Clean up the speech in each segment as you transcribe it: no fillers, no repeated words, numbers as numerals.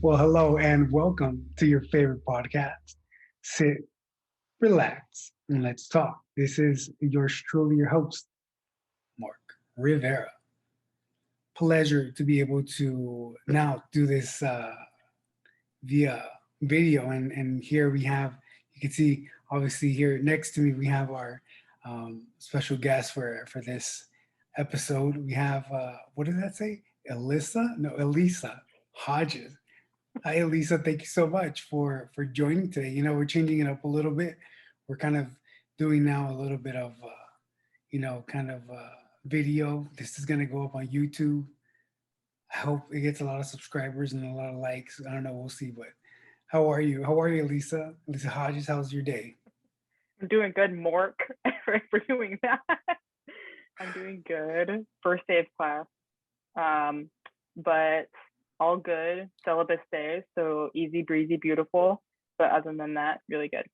Well, hello and welcome to your favorite podcast. Sit, relax, and let's talk. This is yours truly, your host, Mark Rivera. Pleasure to be able to now do this via video. And here we have, you can see, obviously, here next to me, we have our special guest for this episode. We have, what does that say? Elisa? No, Elisa Hodges. Hi, Elisa. Thank you so much for joining today. You know, we're changing it up a little bit. We're kind of doing now a little bit of, video. This is going to go up on YouTube. I hope it gets a lot of subscribers and a lot of likes. I don't know. We'll see. But how are you? How are you, Elisa? Elisa Hodges, how's your day? I'm doing good, Mark, for doing that. I'm doing good. First day of class. But all good. Syllabus day, so easy breezy, beautiful. But other than that, really good.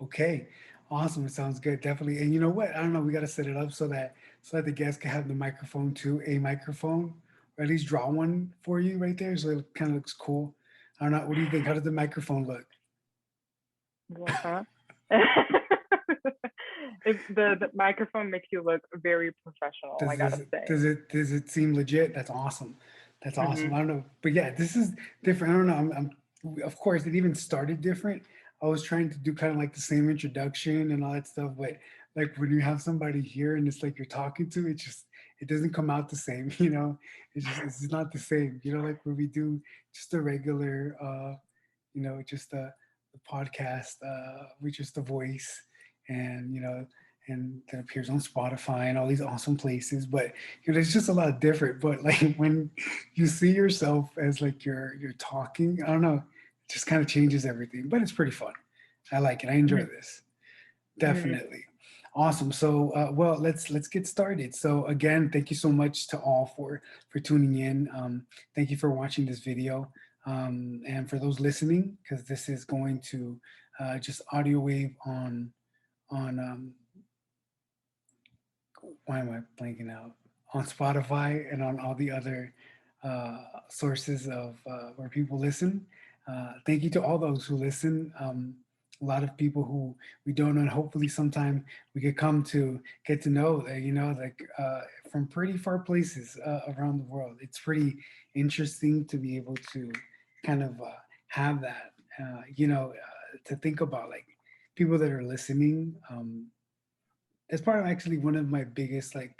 Okay, awesome. It sounds good, definitely. And you know what? I don't know. We got to set it up so that the guests can have the microphone too, a microphone, or at least draw one for you right there, so it kind of looks cool. I don't know. What do you think? How does the microphone look? Uh-huh. The microphone makes you look very professional, I gotta say. Does it seem legit? That's awesome. That's awesome. Mm-hmm. I don't know, but yeah, this is different. I don't know. I'm of course it even started different. I was trying to do kind of like the same introduction and all that stuff, but like when you have somebody here and it's like you're talking to, it doesn't come out the same. It's not the same. Like when we do just a regular, just the podcast with just the voice, and and that appears on Spotify and all these awesome places. But there's just a lot different. But like when you see yourself as like you're talking, I don't know, it just kind of changes everything. But it's pretty fun. I like it. I enjoy this. Mm-hmm. Definitely. Awesome. So well, let's get started. So again, thank you so much to all for tuning in. Thank you for watching this video. And for those listening, because this is going to just audio wave on why am I blanking out, on Spotify and on all the other sources of where people listen. Thank you to all those who listen. A lot of people who we don't know, and hopefully sometime we could come to get to know, from pretty far places around the world. It's pretty interesting to be able to kind of have that, to think about like people that are listening. That's part of actually one of my biggest like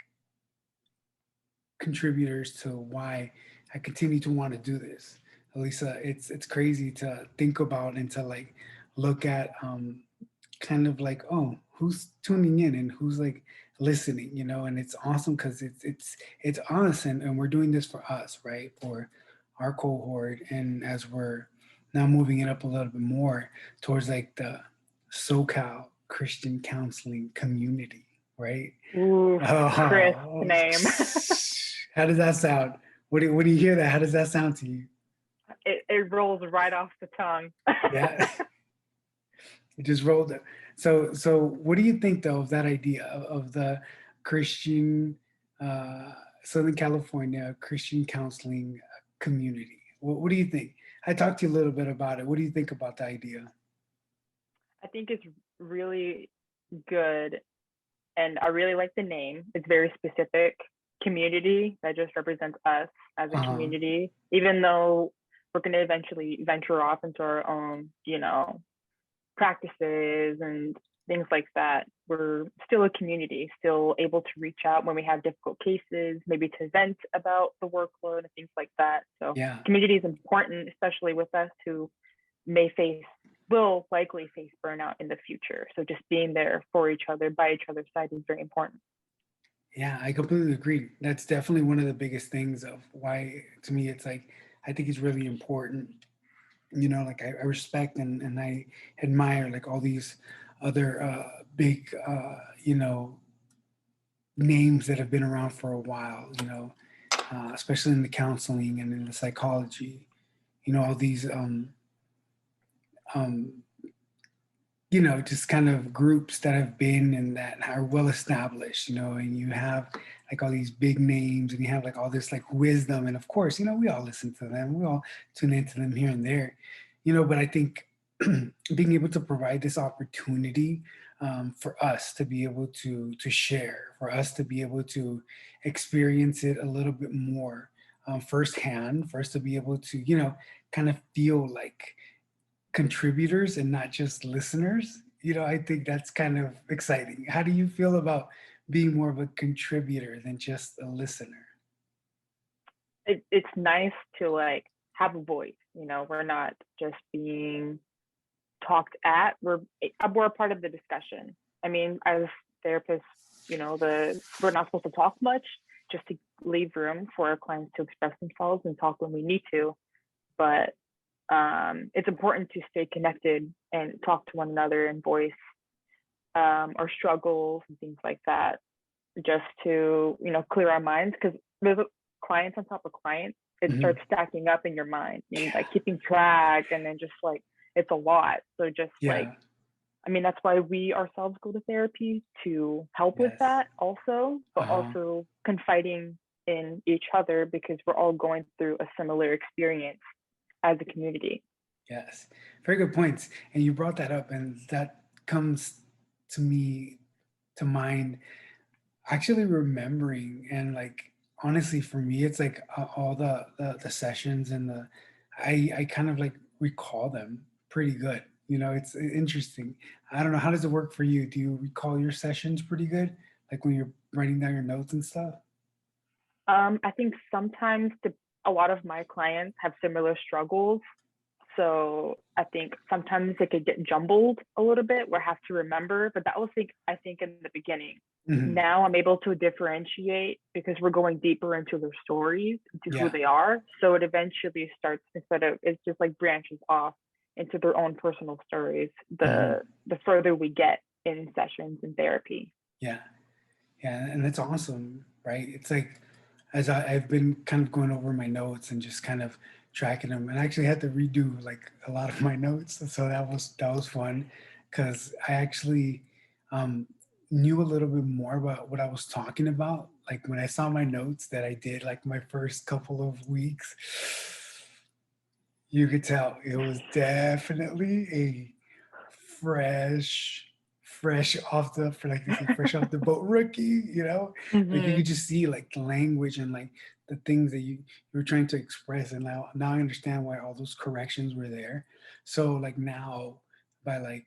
contributors to why I continue to want to do this. Elisa, it's crazy to think about and to like look at kind of like, oh, who's tuning in and who's like listening, and it's awesome because it's us, and we're doing this for us, right? For our cohort, and as we're now moving it up a little bit more towards like the SoCal Christian counseling community, right? Ooh, crisp Oh, name. how does that sound? When you hear that, how does that sound to you? It rolls right off the tongue. Yeah, it just rolled. So what do you think though of that idea of the Christian Southern California Christian counseling community? What do you think? I talked to you a little bit about it. What do you think about the idea? I think it's really good, and I really like the name. It's very specific. Community that just represents us as a Uh-huh. community, even though we're going to eventually venture off into our own, practices and things like that. We're still a community, still able to reach out when we have difficult cases, maybe to vent about the workload and things like that. So Yeah. community is important, especially with us who will likely face burnout in the future. So just being there for each other, by each other's side is very important. Yeah, I completely agree. That's definitely one of the biggest things of why, to me, it's like, I think it's really important. Like I respect and I admire like all these other big, names that have been around for a while, especially in the counseling and in the psychology, all these, um, just kind of groups that have been and that are well established, and you have like all these big names and you have like all this like wisdom. And of course, we all listen to them. We all tune into them here and there, but I think being able to provide this opportunity for us to be able to share, for us to be able to experience it a little bit more firsthand, for us to be able to, kind of feel like contributors and not just listeners. I think that's kind of exciting. How do you feel about being more of a contributor than just a listener? It's nice to like have a voice. We're not just being talked at. We're a part of the discussion. I mean, as therapists, we're not supposed to talk much, just to leave room for our clients to express themselves and talk when we need to. But it's important to stay connected and talk to one another and voice our struggles and things like that, just to clear our minds, because with clients on top of clients, it starts stacking up in your mind and like keeping track, and then just like it's a lot. So just like, I mean, that's why we ourselves go to therapy, to help with that also, but also confiding in each other, because we're all going through a similar experience as a community. Yes, very good points. And you brought that up, and that comes to me to mind actually remembering, and like honestly for me it's like all the sessions and I kind of like recall them pretty good. It's interesting. I don't know, how does it work for you? Do you recall your sessions pretty good, like when you're writing down your notes and stuff? I think sometimes a lot of my clients have similar struggles. So I think sometimes it could get jumbled a little bit where I have to remember, but that was I think in the beginning. Now I'm able to differentiate because we're going deeper into their stories, into who they are. So it eventually starts, it's just like branches off into their own personal stories, the further we get in sessions in therapy. Yeah. And that's awesome, right? It's like, as I've been kind of going over my notes and just kind of tracking them, and I actually had to redo like a lot of my notes, so that was fun, because I actually knew a little bit more about what I was talking about. Like when I saw my notes that I did like my first couple of weeks, you could tell it was definitely a fresh fresh off the boat rookie, like you could just see like the language and like the things that you were trying to express. And now I understand why all those corrections were there. So like now, by like,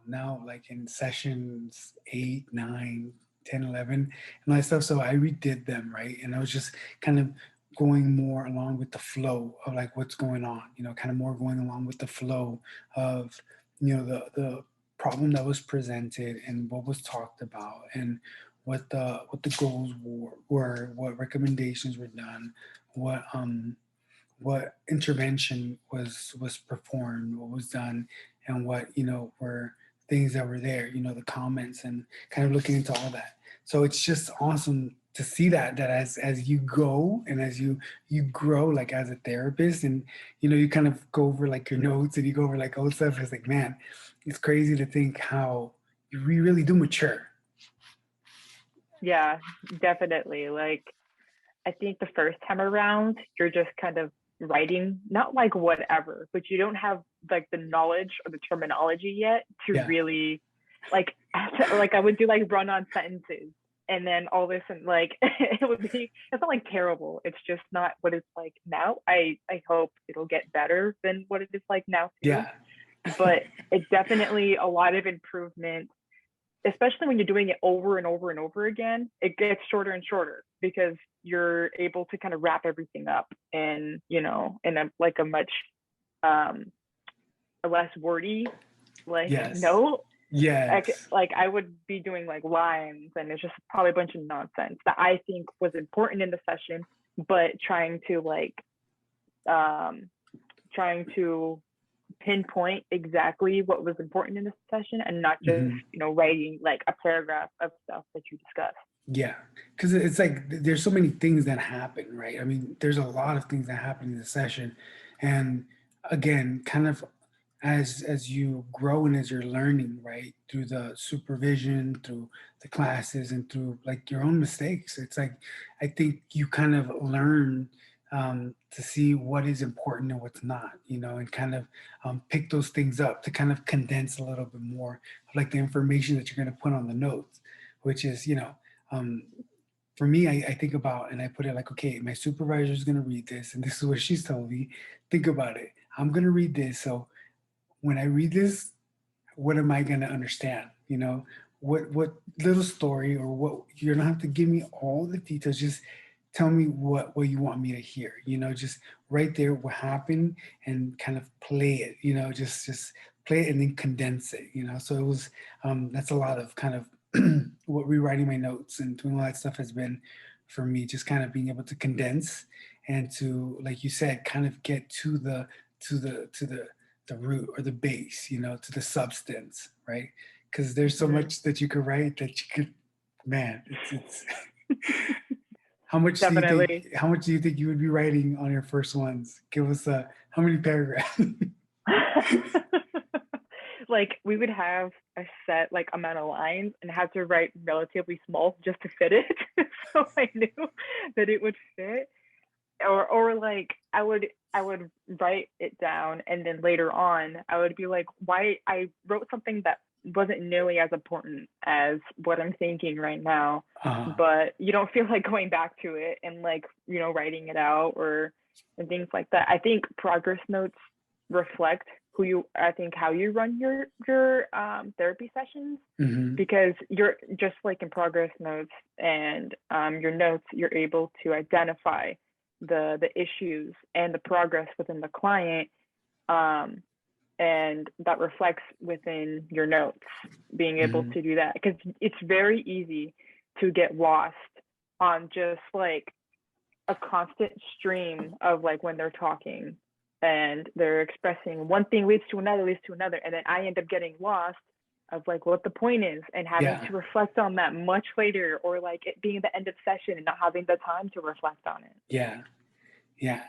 now like in sessions 8, 9, 10, 11 and all that stuff, so I redid them, right? And I was just kind of going more along with the flow of like what's going on, kind of more going along with the flow of the problem that was presented and what was talked about, and what the goals were, what recommendations were done, what intervention was performed, what was done, and what were things that were there, the comments, and kind of looking into all that. So it's just awesome to see that as you go and as you grow like as a therapist, and you kind of go over like your notes and you go over like old stuff. It's like, man, it's crazy to think how we really do mature. Yeah, definitely. Like, I think the first time around, you're just kind of writing, not like whatever, but you don't have like the knowledge or the terminology yet to really like I would do like run-on sentences, and then all this, and like it's not like terrible. It's just not what it's like now. I hope it'll get better than what it is like now too. Yeah. But it's definitely a lot of improvement, especially when you're doing it over and over and over again. It gets shorter and shorter because you're able to kind of wrap everything up in in a much a less wordy note. Yes. Like I would be doing like lines, and it's just probably a bunch of nonsense that I think was important in the session, but trying to pinpoint exactly what was important in the session, and not just writing like a paragraph of stuff that you discussed. Yeah, because it's like there's so many things that happen, right? I mean, there's a lot of things that happen in the session, and again, kind of as you grow and as you're learning, right, through the supervision, through the classes, and through like your own mistakes, it's like I think you kind of learn to see what is important and what's not, and kind of pick those things up to kind of condense a little bit more of like the information that you're going to put on the notes, which is, um, for me, I think about and I put it like, okay, my supervisor is going to read this, and this is what she's telling me. Think about it. I'm going to read this. So when I read this, what am I going to understand? What little story or what you don't have to give me all the details. Just tell me what you want me to hear. Just right there, what happened, and kind of play it. Just play it and then condense it. So it was that's a lot of kind of what rewriting my notes and doing all that stuff has been for me. Just kind of being able to condense and to, like you said, kind of get to the root or the base, to the substance, right? Because there's so much that you could write that you could, man, it's how much do you think Definitely. how much do you think you would be writing on your first ones? Give us how many paragraphs? Like we would have a set like amount of lines and had to write relatively small just to fit it. So I knew that it would fit. Or like I would write it down and then later on I would be like, why I wrote something that wasn't nearly as important as what I'm thinking right now, uh, but you don't feel like going back to it and like, writing it out or and things like that. I think progress notes reflect I think how you run your therapy sessions, mhm, because you're just like in progress notes and your notes, you're able to identify the issues and the progress within the client, um, and that reflects within your notes, being able mhm, to do that because it's very easy to get lost on just like a constant stream of like when they're talking and they're expressing one thing leads to another, and then I end up getting lost of like what the point is and having yeah, to reflect on that much later, or like it being the end of session and not having the time to reflect on it. yeah, yeah.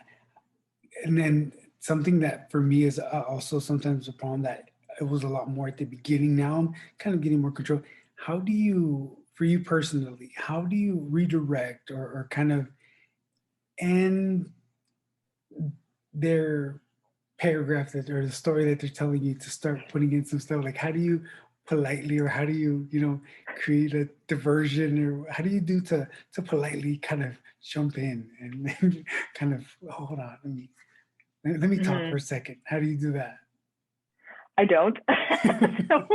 And then something that for me is also sometimes a problem that it was a lot more at the beginning. Now I'm kind of getting more control. How do you, for you personally, how do you redirect or kind of end their paragraph that or the story that they're telling you to start putting in some stuff? Like how do you politely or how do you create a diversion, or how do you do to politely kind of jump in and kind of hold on, let me talk for Mm-hmm. a second. How do you do that? I don't. So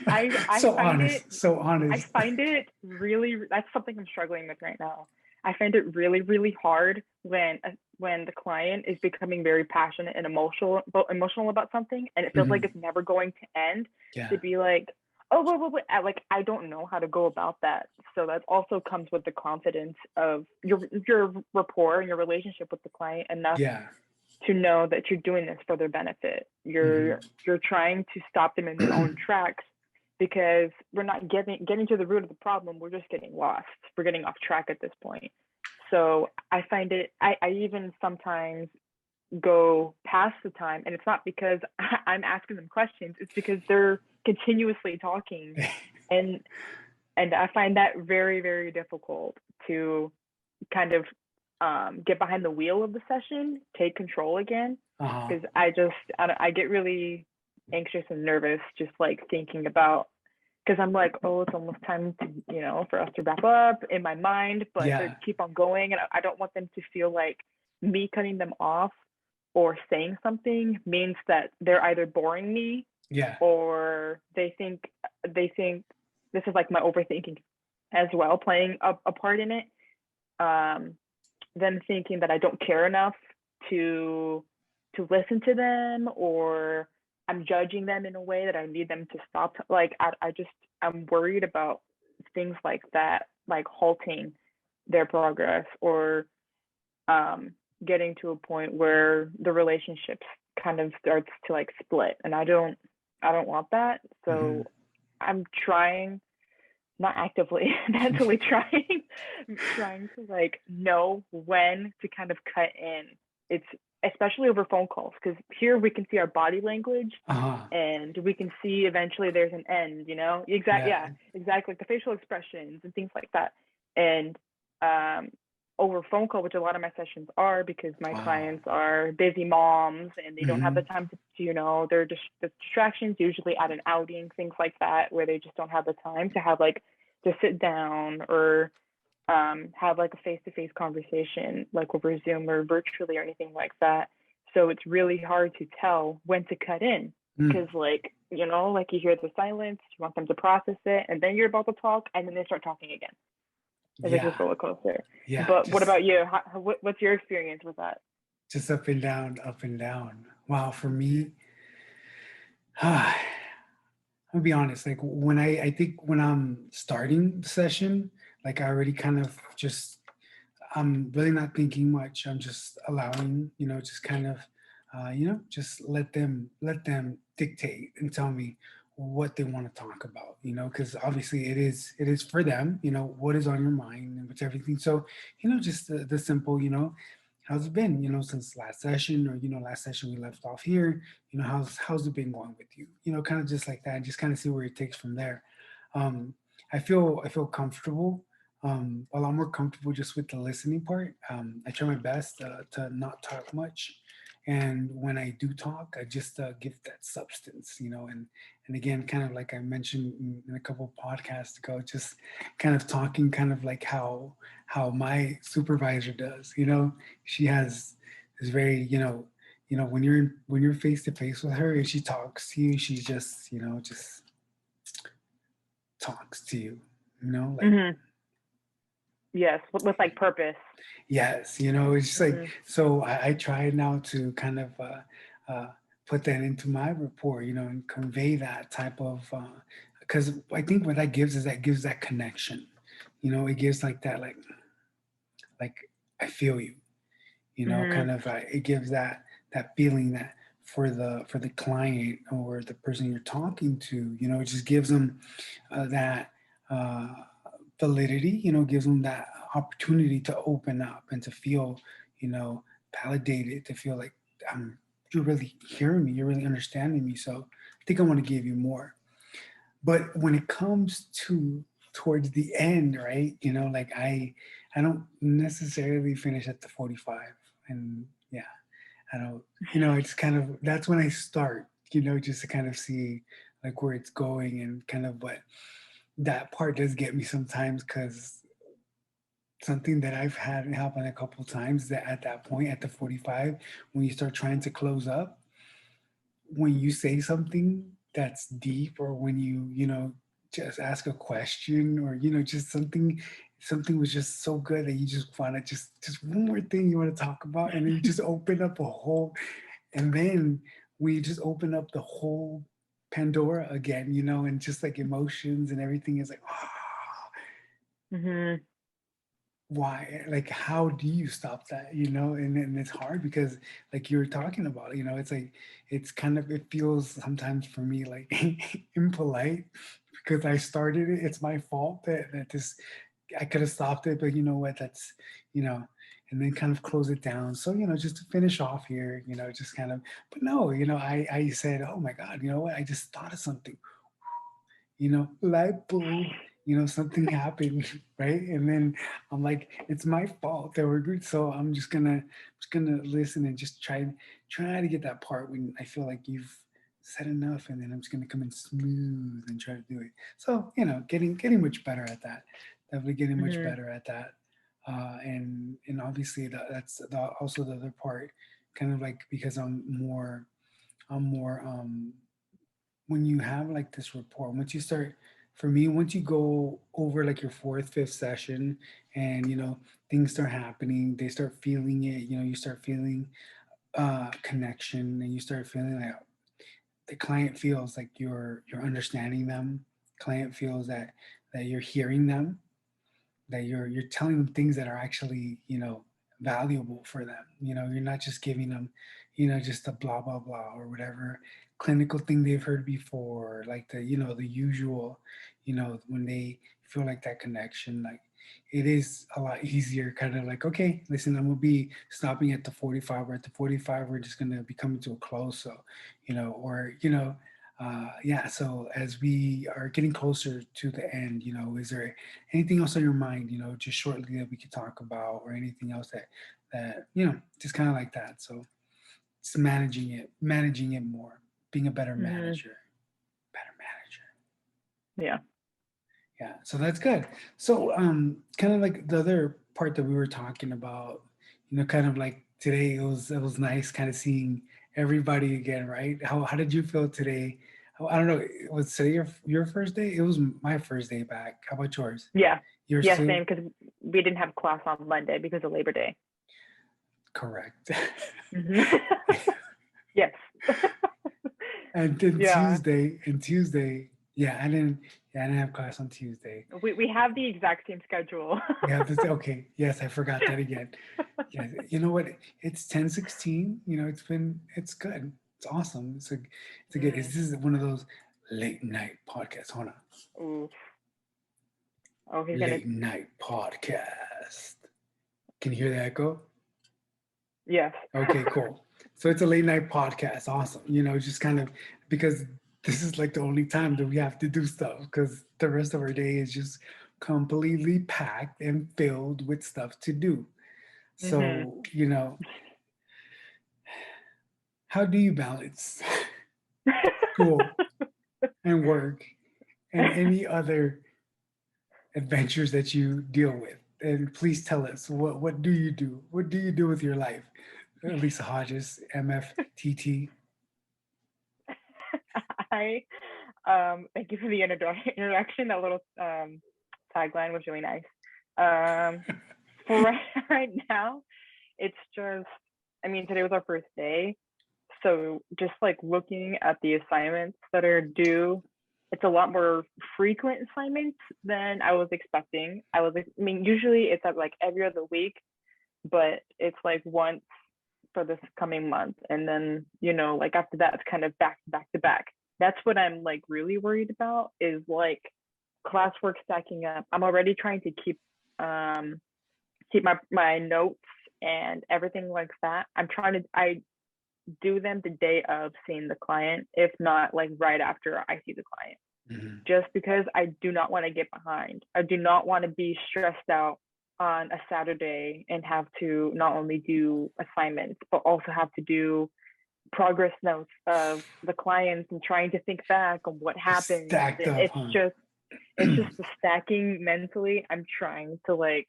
I So find it honest, so I honest. find it really, that's something I'm struggling with right now. I find it really, really hard when the client is becoming very passionate and emotional about something, and it feels like Mhm. it's never going to end. To Yeah, be like, oh, wait, like I don't know how to go about that. So that also comes with the confidence of your rapport and your relationship with the client enough yeah. to know that you're doing this for their benefit. Mhm. You're trying to stop them in their own tracks, because we're not getting to the root of the problem. We're just getting lost. We're getting off track at this point. So I find it. I even sometimes go past the time, and it's not because I'm asking them questions. It's because they're continuously talking, and I find that very, very difficult to kind of get behind the wheel of the session, take control again, Uh-huh. because I get really anxious and nervous just like thinking about, because I'm like, oh, it's almost time to, for us to wrap up in my mind, but they Yeah, keep on going, and I don't want them to feel like me cutting them off or saying something means that they're either boring me, yeah. or they think this is like my overthinking as well playing a part in it. Um, them thinking that I don't care enough to listen to them, or I'm judging them in a way that I need them to stop. Like I'm worried about things like that, like halting their progress, or um, getting to a point where the relationship kind of starts to like split, and I don't want that. Mhm. So I'm trying, not actively, mentally trying, trying to like know when to kind of cut in. It's especially over phone calls, because here we can see our body language Uh-huh. and we can see eventually there's an end, yeah, Yeah. exactly, like the facial expressions and things like that. And um, over phone call, which a lot of my sessions are, because my Wow. clients are busy moms and they don't have the Mm-hmm. time to, they're just the distractions usually at an outing, things like that, where they just don't have the time to have like to sit down or have like a face-to-face conversation, like over Zoom or virtually or anything like that. So it's really hard to tell when to cut in, because Mm. like, like you hear the silence, you want them to process it, and then you're about to talk, and then they start talking again. It's like this Yeah. roller coaster. Yeah. But what about you? What's your experience with that? Just up and down, up and down. Wow. For me, I'll be honest. Like when I think when I'm starting the session, like I already kind of just I'm really not thinking much. I'm just allowing, just kind of, just let them dictate and tell me what they want to talk about, because obviously it is for them, what is on your mind and what's everything. So, just the simple, how's it been, since last session, or last session we left off here, how's it been going with you, kind of just like that, and just kind of see where it takes from there. Um, I feel comfortable, a lot more comfortable just with the listening part. I try my best to not talk much, and when I do talk, I just give that substance, and again, kind of like I mentioned in a couple of podcasts ago, just kind of talking, kind of like how my supervisor does. She has this very, when you're face to face with her and she talks to you, she just talks to you, like. Mm-hmm. Yes, with like purpose. Yes, it's just like, Mm-hmm. so I try now to kind of uh, put that into my report, and convey that type of, because I think what that gives is that gives that connection, it gives like that, like I feel you, Mm-hmm. kind of, it gives that feeling that for the client or the person you're talking to, it just gives them that uh, validity, gives them that opportunity to open up and to feel, you know, validated, to feel like you're really hearing me, you're really understanding me. So I think I want to give you more. But when it comes to towards the end, right? Like I don't necessarily finish at the 45. And yeah, I don't, it's kind of that's when I start, just to kind of see like where it's going and kind of what that part does get me sometimes, because something that I've had happen a couple times, that at that point at the 45, when you start trying to close up, when you say something that's deep, or when you just ask a question, or just something was just so good that you just want to just one more thing you want to talk about, and then you just open up a whole, and then we just open up the whole Pandora again, and just like emotions and everything is like, oh, Mm-hmm. why, like how do you stop that, and it's hard because like you were talking about, it's like it's kind of, it feels sometimes for me like impolite, because I started it, it's my fault that this, I could have stopped it, but you know what, that's, you know and then kind of close it down. So, just to finish off here, just kind of, but no, I said, oh my God, you know what, I just thought of something, light bulb, something happened, right? And then I'm like, it's my fault that we're good. So I'm just gonna listen and just try to get that part when I feel like you've said enough, and then I'm just gonna come in smooth and try to do it. So, getting much better at that. Definitely getting much Mm-hmm. better at that. And obviously that's also the other part, kind of like, because I'm more when you have like this rapport, once you start, for me, once you go over like your fourth, fifth session, and things start happening, they start feeling it, you start feeling connection, and you start feeling like the client feels like you're understanding them. Client feels that you're hearing them, that you're telling them things that are actually, valuable for them. You're not just giving them, just a blah blah blah or whatever clinical thing they've heard before, like the usual, when they feel like that connection, like, it is a lot easier, kind of like, okay, listen, I'm gonna be stopping at the 45, or at the 45 we're just gonna be coming to a close. So, or yeah, so as we are getting closer to the end, is there anything else on your mind, just shortly, that we could talk about, or anything else that just kind of like that. So it's managing it more, being a better Hmm. manager. Better manager. Yeah. Yeah, so that's good. So, kind of like the other part that we were talking about, kind of like today, it was nice kind of seeing everybody again, right? How did you feel today? I don't know. Was today your first day? It was my first day back. How about yours? Yeah. Yours Yeah, too? same, because we didn't have class on Monday because of Labor Day. Correct. Hmm. Yes. And then Yeah. Tuesday, yeah, I didn't have class on Tuesday. We have the exact same schedule. Yeah, this okay. Yes, I forgot that again. Yeah, you know what? It's 10:16. It's good. It's awesome. It's a good. Mm. This is one of those late night podcasts. Hold on, Ooh. Oh, he's gonna. late night podcast. Can you hear the echo? Yes. Okay, cool. So it's a late night podcast. Awesome. Just kind of because this is like the only time that we have to do stuff, because the rest of our day is just completely packed and filled with stuff to do. Hmm. So, how do you balance school and work and any other adventures that you deal with? And please tell us, what do you do? What do you do with your life? Elisa Hodges, MFTT. I thank you for the introduction. That little tagline was really nice. For right now, it's just, I mean, today was our first day, so just like looking at the assignments that are due, it's a lot more frequent assignments than I was expecting. I mean, usually it's at like every other week, but it's like once for this coming month, and then like after that, it's kind of back to back to back. That's what I'm like really worried about, is like classwork stacking up. I'm already trying to keep my notes and everything like that. I do them the day of seeing the client, if not like right after I see the client, Mhm. just because I do not want to get behind. I do not want to be stressed out on a Saturday and have to not only do assignments, but also have to do progress notes of the clients and trying to think back on what It's happened. stacked up, huh? It's just the stacking mentally. I'm trying to like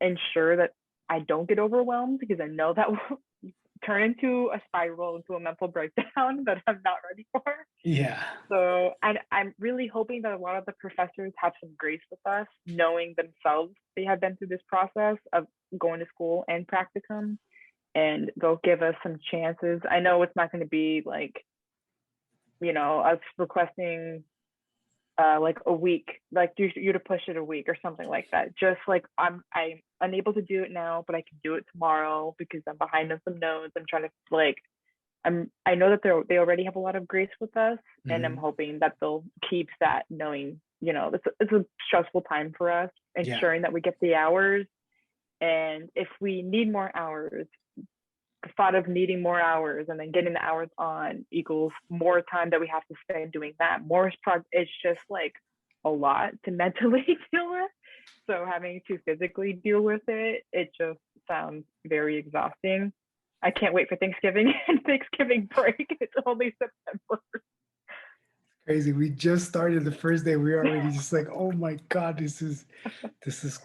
ensure that I don't get overwhelmed, because I know that will turn into a spiral, into a mental breakdown that I'm not ready for. Yeah. So I'm really hoping that a lot of the professors have some grace with us, knowing themselves they have been through this process of going to school and practicum, and they'll give us some chances. I know it's not going to be like, us requesting like a week, like you to push it a week or something like that. Just like I'm unable to do it now, but I can do it tomorrow because I'm behind on some notes. I'm trying to like I know that they already have a lot of grace with us, and I'm Hmm. hoping that they'll keep that, knowing it's a stressful time for us, Yeah. ensuring that we get the hours. And if we need more hours, the thought of needing more hours and then getting the hours on equals more time that we have to spend doing that. It's just like a lot to mentally deal with. So having to physically deal with it, it just sounds very exhausting. I can't wait for Thanksgiving and Thanksgiving break. It's only September. Crazy. We just started the first day. We're already just like, oh my God, this is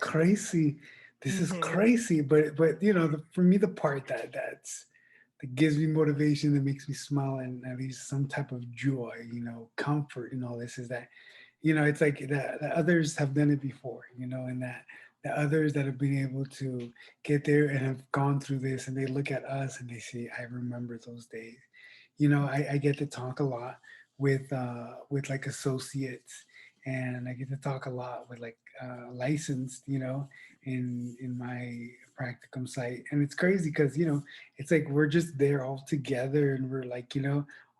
crazy. This is Mm-hmm. crazy. But for me, the part that gives me motivation, that makes me smile, and at least some type of joy, comfort in all this, is that, it's like that others have done it before, and that the others that have been able to get there and have gone through this, and they look at us and they say, I remember those days. I get to talk a lot with like associates, and I get to talk a lot with like licensed, in my practicum site. And it's crazy because, it's like we're just there all together, and we're like,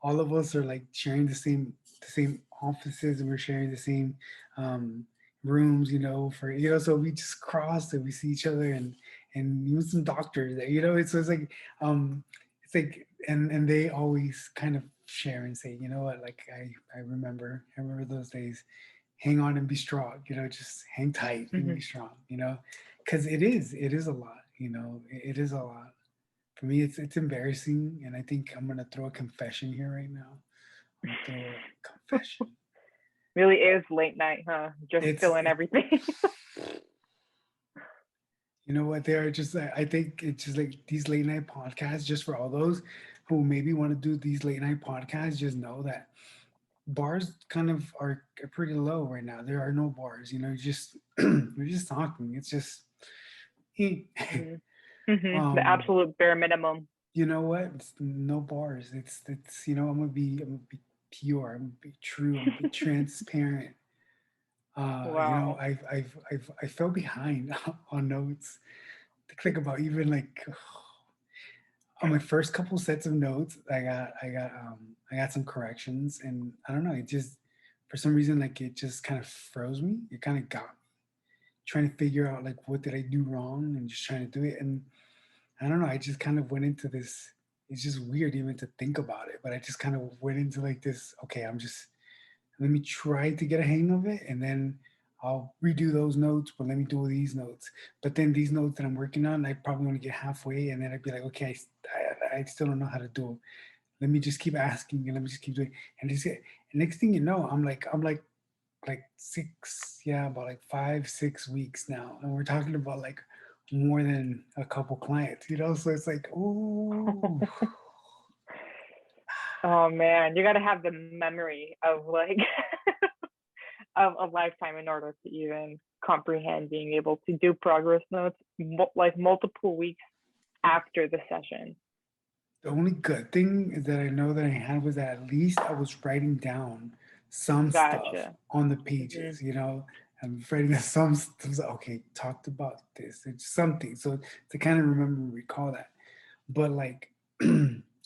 all of us are like sharing the same offices, and we're sharing the same um, rooms, so we just crossed and we see each other, and even some doctors there, it's like, and they always kind of share and say, you know what, like I remember those days. Hang on and be strong, just hang tight and be Hmm. strong, because it is a lot, it is a lot. For me, it's embarrassing, and I think I'm gonna throw a confession here right now. I'm gonna throw a confession. Really is late night, huh? Just It's spilling everything. You know what? They are just, I think it's just like these late night podcasts, just for all those who maybe want to do these late night podcasts, just know that bars kind of are pretty low right now. There are no bars, just, we're just talking. It's just, eh. Hmm. Hmm. The um, absolute bare minimum. you know what? It's no bars. I'm gonna be pure. I'm gonna be true. I'm gonna be transparent. Wow. I fell behind on notes. To think about even like on my first couple sets of notes, I got some corrections, and I don't know, it just, for some reason, like, it just kind of froze me. It kind of got me trying to figure out like what did I do wrong, and just trying to do it. And I don't know, I just kind of went into this. It's just weird even to think about it, but I just kind of went into like this. Okay, let me try to get a hang of it, and then I'll redo those notes, but let me do these notes. But then these notes that I'm working on, I probably want to get halfway, and then I'd be like, okay, I still don't know how to do them. Let me just keep asking, and let me just keep doing. And just get, and next thing you know, I'm like six, yeah, about like 5, 6 weeks now, and we're talking about like more than a couple clients, So it's like, ooh, Oh man, you gotta have the memory of like of a lifetime in order to even comprehend being able to do progress notes like multiple weeks after the session. the only good thing is that I know that I had was that at least I was writing down some stuff Gotcha. on the Hmm. pages. I'm writing down some stuff. Okay, talked about this. It's something. So to kind of remember and recall that. But like,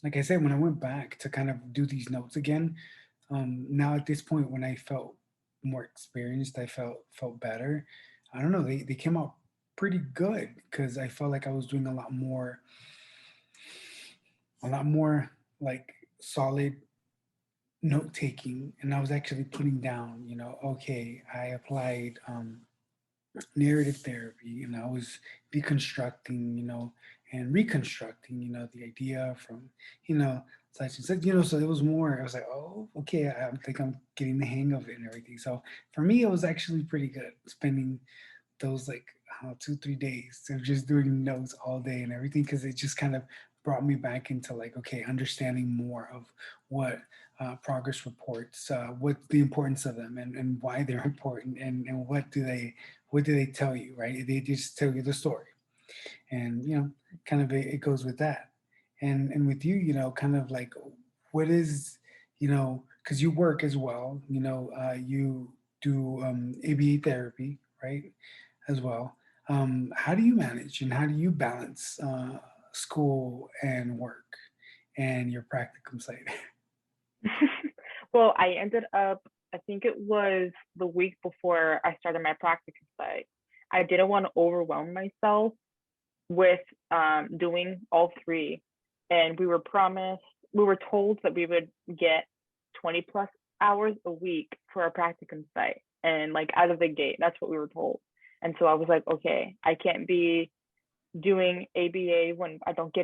like I said, when I went back to kind of do these notes again, now at this point when I felt more experienced, I felt better. I don't know. They came out pretty good because I felt like I was doing a lot more like solid note taking, and I was actually putting down, okay, I applied narrative therapy, and I was deconstructing, and reconstructing, the idea from, you know such and such, so it was more, I was like, oh, okay, I think I'm getting the hang of it and everything. So for me, it was actually pretty good spending those like 2, 3 days of just doing notes all day and everything, because it just kind of brought me back into like, okay, understanding more of what progress reports, what the importance of them, and why they're important, and what do they tell you, right? They just tell you the story, and kind of it goes with that. And with you, kind of like, what is, because you work as well, you do ABA therapy, right, as well. How do you manage and how do you balance school and work and your practicum site? Well, I ended up, I think it was the week before I started my practicum site. I didn't want to overwhelm myself with doing all three. And we were told that we would get 20 plus hours a week for our practicum site. And like out of the gate, that's what we were told. And so I was like, okay, I can't be doing ABA when I don't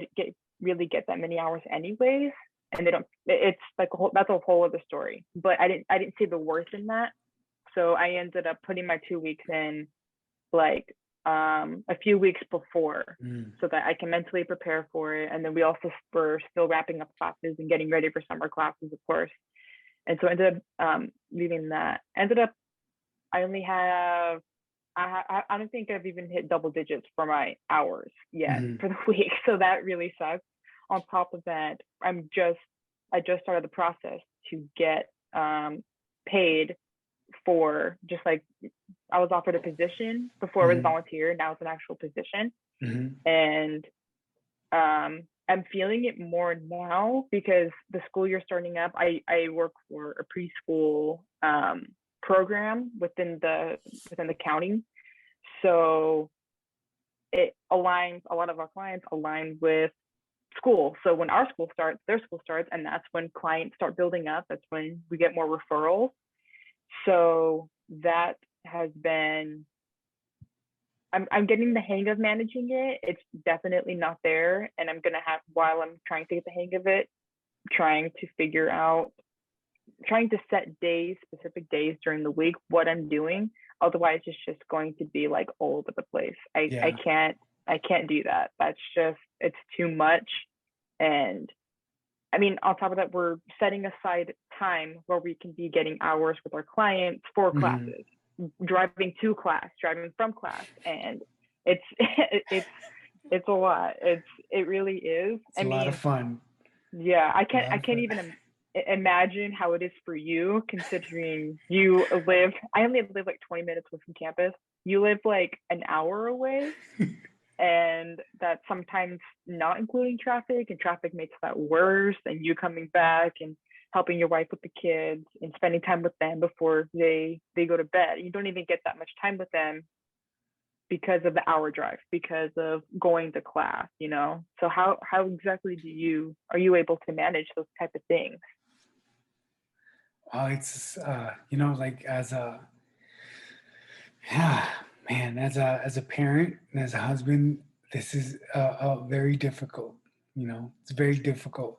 really get that many hours anyways. And they don't, it's like that's a whole other story. But I didn't see the worth in that. So I ended up putting my 2 weeks in like a few weeks before Mm. so that I can mentally prepare for it. And then we also were still wrapping up classes and getting ready for summer classes, of course. And so I ended up leaving that. Ended up, I only have, I don't think I've even hit double digits for my hours yet Mhm. for the week. So that really sucks. On top of that, I just started the process to get paid for just like I was offered a position before it was Mhm. volunteer. Now it's an actual position. Mhm. And I'm feeling it more now because the school year starting up, I work for a preschool program within the county. So it aligns, a lot of our clients align with school. So when our school starts, their school starts, and that's when clients start building up. That's when we get more referrals. So that has been, I'm getting the hang of managing it. It's definitely not there. And I'm going to have, while I'm trying to get the hang of it, trying to figure out, trying to set days, specific days during the week, what I'm doing. Otherwise, it's just going to be like all over the place. I can't do that. That's just, it's too much. And I mean, on top of that, we're setting aside time where we can be getting hours with our clients for classes, driving to class, driving from class. And it's a lot. It really is. It's a lot of fun. Yeah, I can't even imagine how it is for you, considering you live, I only live like 20 minutes away from campus. You live like an hour away. And that's sometimes not including traffic, and traffic makes that worse. And you coming back and helping your wife with the kids and spending time with them before they go to bed. You don't even get that much time with them because of the hour drive, because of going to class, you know? So how exactly are you able to manage those type of things? Oh, it's, you know, like as a, yeah, man, as a parent and as a husband, this is very difficult. You know, it's very difficult.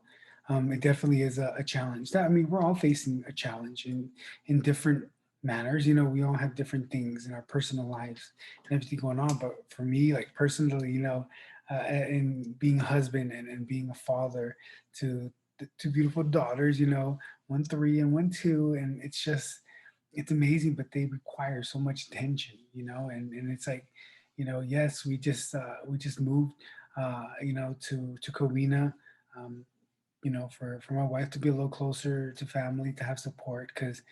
It definitely is a challenge. I mean, we're all facing a challenge in different manners. You know, we all have different things in our personal lives and everything going on. But for me, like personally, you know, in being a husband and being a father to the two beautiful daughters, you know, 1 3 and 1 2, and it's just, it's amazing, but they require so much attention, you know, and it's like, you know, yes, we just moved, you know, to Covina, you know, for my wife to be a little closer to family, to have support, because,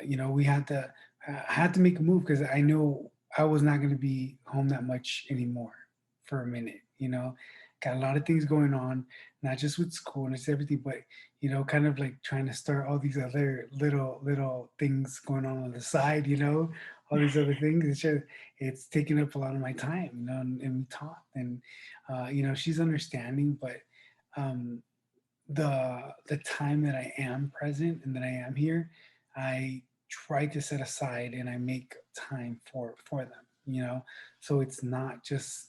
you know, I had to make a move because I know I was not going to be home that much anymore for a minute, you know. Got a lot of things going on, not just with school and it's everything, but you know, kind of like trying to start all these other little things going on the side, you know, all these other things. It's just, it's taking up a lot of my time, you know, and we talk, and you know, she's understanding, but um, the time that I am present and that I am here, I try to set aside and I make time for them, you know. So it's not just,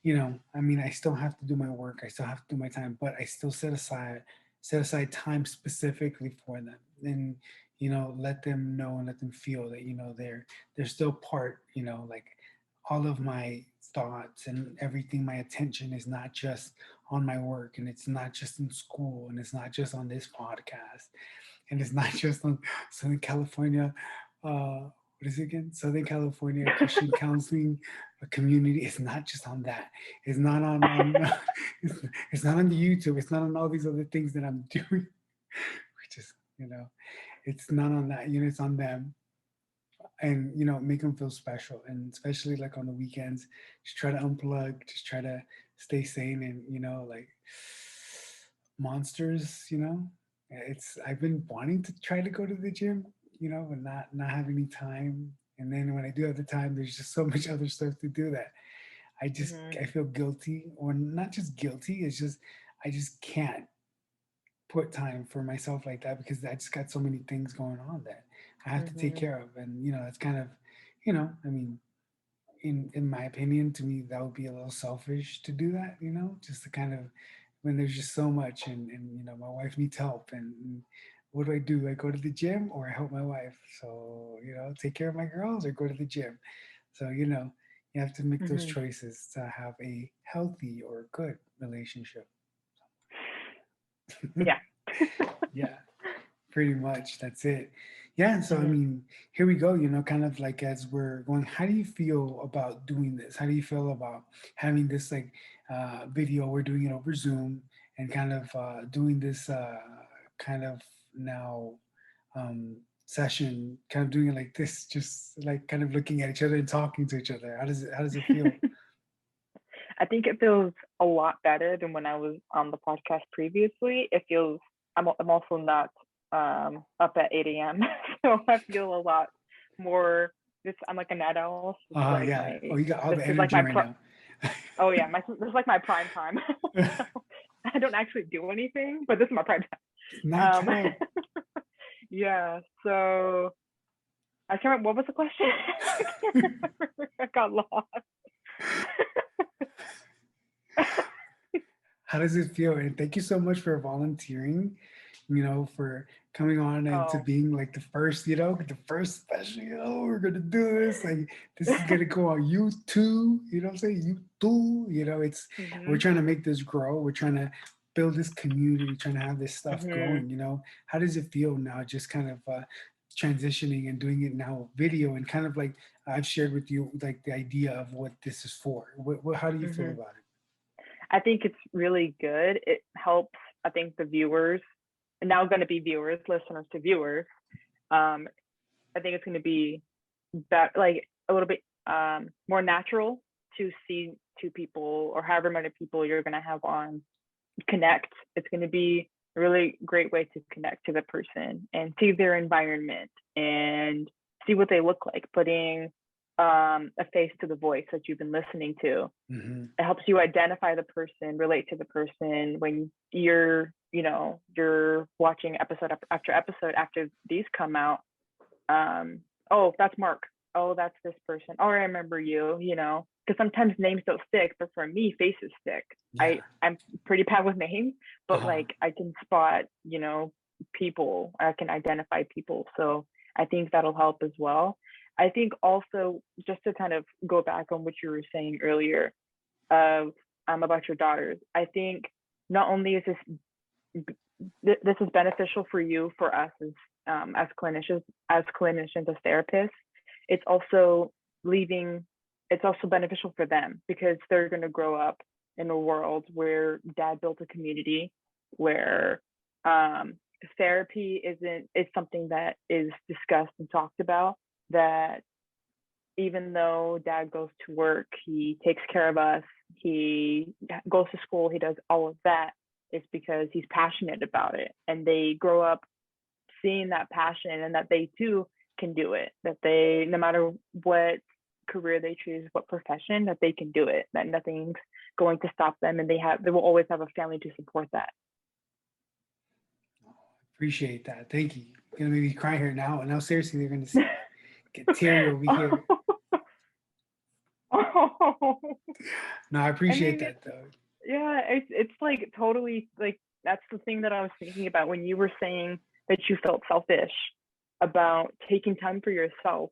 you know, I mean, I still have to do my work, I still have to do my time, but I still set aside time specifically for them, and you know, let them know and let them feel that, you know, they're still part, you know, like all of my thoughts and everything, my attention is not just on my work, and it's not just in school, and it's not just on this podcast, and it's not just on Southern California, what is it again, Southern California Christian Counseling Community. It's not just on that, it's not on it's not on the YouTube, it's not on all these other things that I'm doing, which is, you know, it's not on that, you know, it's on them. And you know, make them feel special, and especially like on the weekends, just try to unplug, just try to stay sane, and you know, like monsters, you know, it's, I've been wanting to try to go to the gym, you know, but not having any time, and then when I do have the time, there's just so much other stuff to do that I just, I feel guilty, or not just guilty, it's just I just can't put time for myself like that, because I just got so many things going on that I have to take care of. And you know, it's kind of, you know, I mean, in my opinion, to me, that would be a little selfish to do that, you know, just to kind of, when there's just so much, and you know, my wife needs help, and what do? I go to the gym or I help my wife? So, you know, take care of my girls or go to the gym. So, you know, you have to make those choices to have a healthy or good relationship. Yeah. Yeah, pretty much. That's it. Yeah. So, I mean, here we go, you know, kind of like as we're going, how do you feel about doing this? How do you feel about having this like video? We're doing it over Zoom, and kind of doing this kind of now session, kind of doing it like this, just like kind of looking at each other and talking to each other. How does it feel? I think it feels a lot better than when I was on the podcast previously. It feels, I'm also not up at 8 a.m. So I feel a lot more this. I'm like a night owl. This is like Yeah. my Oh, you got all this the is like energy my right now. oh yeah, this is like my prime time. So I don't actually do anything, but this is my prime time. Nighttime. Yeah. So I can't remember what was the question. I can't remember. I got lost. How does it feel? And thank you so much for volunteering, for coming on and to Oh. being like the first special, we're gonna do this. Like this is gonna go on YouTube, you know what I'm saying? YouTube, we're Mhm. trying to make this grow. We're trying to build this community, trying to have this stuff Mhm. going. How does it feel now just kind of transitioning and doing it now video and kind of like I've shared with you like the idea of what this is for. How do you feel Mhm. about it? I think it's really good. It helps, I think, the viewers, and now going to be viewers, listeners to viewers. Um, I think it's going to be like a little bit more natural to see two people or however many people you're going to have on connect. It's going to be a really great way to connect to the person and see their environment and see what they look like, putting a face to the voice that you've been listening to. Mm-hmm. It helps you identify the person, relate to the person when you're watching episode after episode after these come out. Oh, that's Mark. Oh, that's this person. Oh, I remember you, because sometimes names don't stick, but for me, faces stick. Yeah. I'm pretty bad with names, but Uh-huh. like I can spot, people. I can identify people. So I think that'll help as well. I think also just to kind of go back on what you were saying earlier of about your daughters. I think not only is this is beneficial for you, for us as clinicians, as therapists. It's also leaving. It's also beneficial for them because they're going to grow up in a world where dad built a community where um, therapy is something that is discussed and talked about. That even though dad goes to work, he takes care of us, he goes to school, he does all of that, it's because he's passionate about it. And they grow up seeing that passion and that they too can do it, that they, no matter what career they choose, what profession, that they can do it, that nothing's going to stop them. And they will always have a family to support that. Appreciate that. Thank you. Gonna make me cry here now. Now, seriously, they're gonna get teary over here. Oh. No, I I appreciate mean, that though. yeah, it's like totally like that's the thing that I was thinking about when you were saying that you felt selfish about taking time for yourself,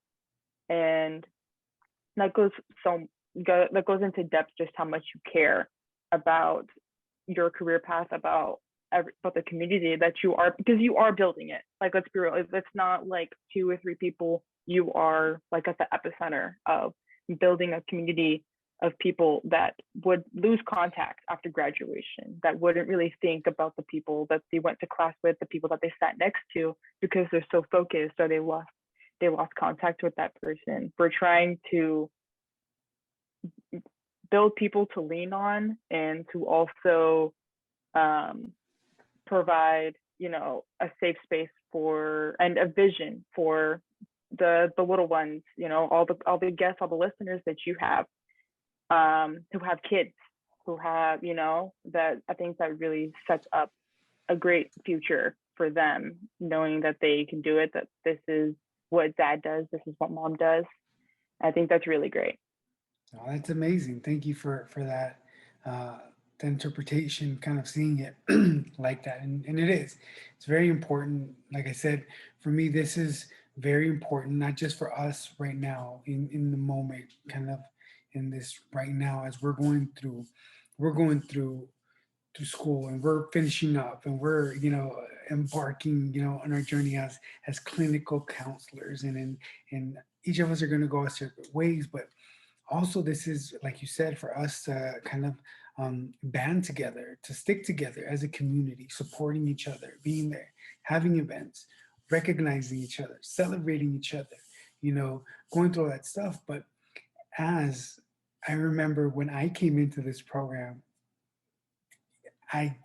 and that goes that goes into depth just how much you care about your career path, about about the community that you are, because you are building it. Like, let's be real, it's not like two or three people. You are like at the epicenter of building a community of people that would lose contact after graduation, that wouldn't really think about the people that they went to class with, the people that they sat next to, because they're so focused or they lost contact with that person. We're trying to build people to lean on and to also um, provide, a safe space for and a vision for the little ones, all the guests, all the listeners that you have, who have kids, who have, that I think that really sets up a great future for them, knowing that they can do it, that this is what dad does, this is what mom does. I think that's really great. Oh, that's amazing. Thank you for that. Uh, the interpretation, kind of seeing it like that, and it is. It's very important. Like I said, for me, this is very important, not just for us right now in the moment, kind of in this right now as we're going through to school and we're finishing up and we're embarking on our journey as clinical counselors and each of us are going to go our separate ways, but also this is like you said for us to kind of band together, to stick together as a community, supporting each other, being there, having events, recognizing each other, celebrating each other, going through all that stuff. But as I remember when I came into this program, I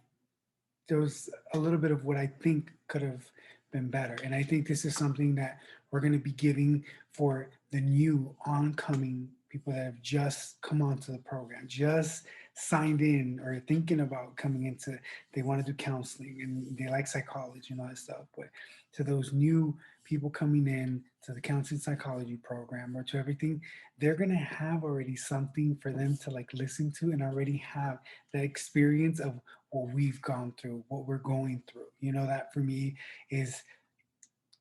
there was a little bit of what I think could have been better. And I think this is something that we're going to be giving for the new oncoming people that have just come onto the program, just signed in or thinking about coming into, they want to do counseling and they like psychology and all that stuff. But to those new people coming in to the counseling psychology program or to everything, they're going to have already something for them to like listen to and already have that experience of what we've gone through, what we're going through. You know, that for me is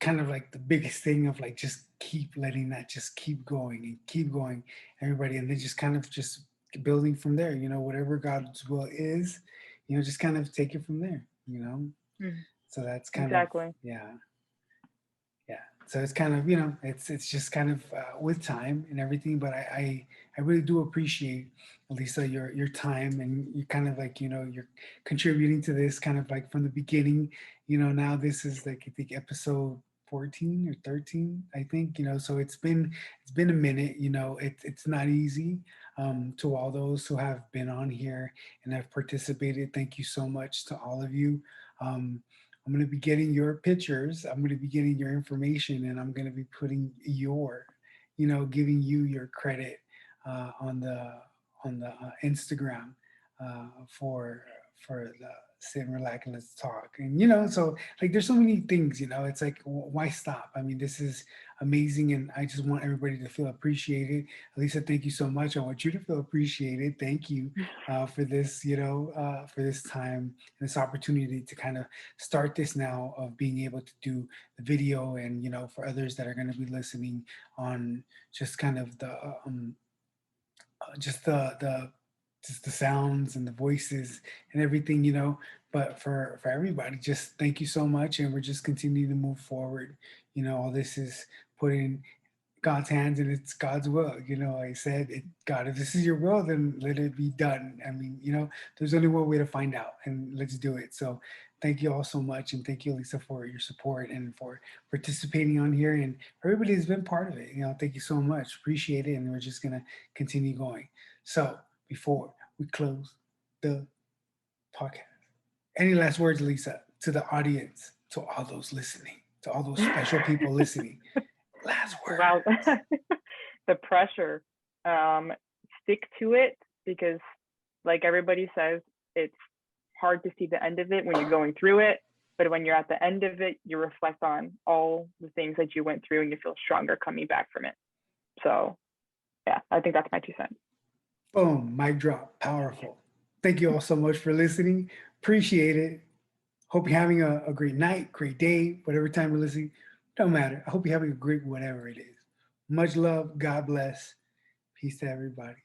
kind of like the biggest thing of like just keep letting that just keep going and keep going, everybody, and then just kind of just building from there. You know, whatever God's will is, you know, just kind of take it from there. You know, Mhm. so that's kind of Exactly. yeah. Yeah, so it's kind of, you know, it's just kind of with time and everything, but I really do appreciate, Elisa, your time, and you kind of like, you know, you're contributing to this kind of like from the beginning. You know, now this is like I think episode 14 or 13, I think, you know, so it's been a minute. You know, it's not easy. To all those who have been on here and have participated, thank you so much to all of you. um, I'm going to be getting your pictures. I'm going to be getting your information, and I'm going to be putting your, you know, giving you your credit on the Instagram for the sit and relax and let's talk. And you know, so like there's so many things. You know, it's like why stop? I mean, this is amazing, and I just want everybody to feel appreciated. Lisa, thank you so much. I want you to feel appreciated. Thank you for this, you know, for this time and this opportunity to kind of start this now of being able to do the video, and you know, for others that are going to be listening on just kind of the just the just the sounds and the voices and everything, you know. But for everybody, just thank you so much, and we're just continuing to move forward. You know, all this is put in God's hands, and it's God's will. You know, I said, God, if this is your will, then let it be done. I mean, you know, there's only one way to find out, and let's do it. So thank you all so much. And thank you, Lisa, for your support and for participating on here. And everybody has been part of it. You know, thank you so much. Appreciate it. And we're just going to continue going. So before we close the podcast, any last words, Lisa, to the audience, to all those listening, to all those special people listening? Last Wow. words. The pressure. Um, Stick to it because, like everybody says, it's hard to see the end of it when you're going through it. But when you're at the end of it, you reflect on all the things that you went through and you feel stronger coming back from it. So, yeah, I think that's my 2 cents. Boom, mic drop, powerful. Thank you all so much for listening. Appreciate it. Hope you're having a great night, great day, whatever time you're listening. Don't matter. I hope you're having a great whatever it is. Much love. God bless. Peace to everybody.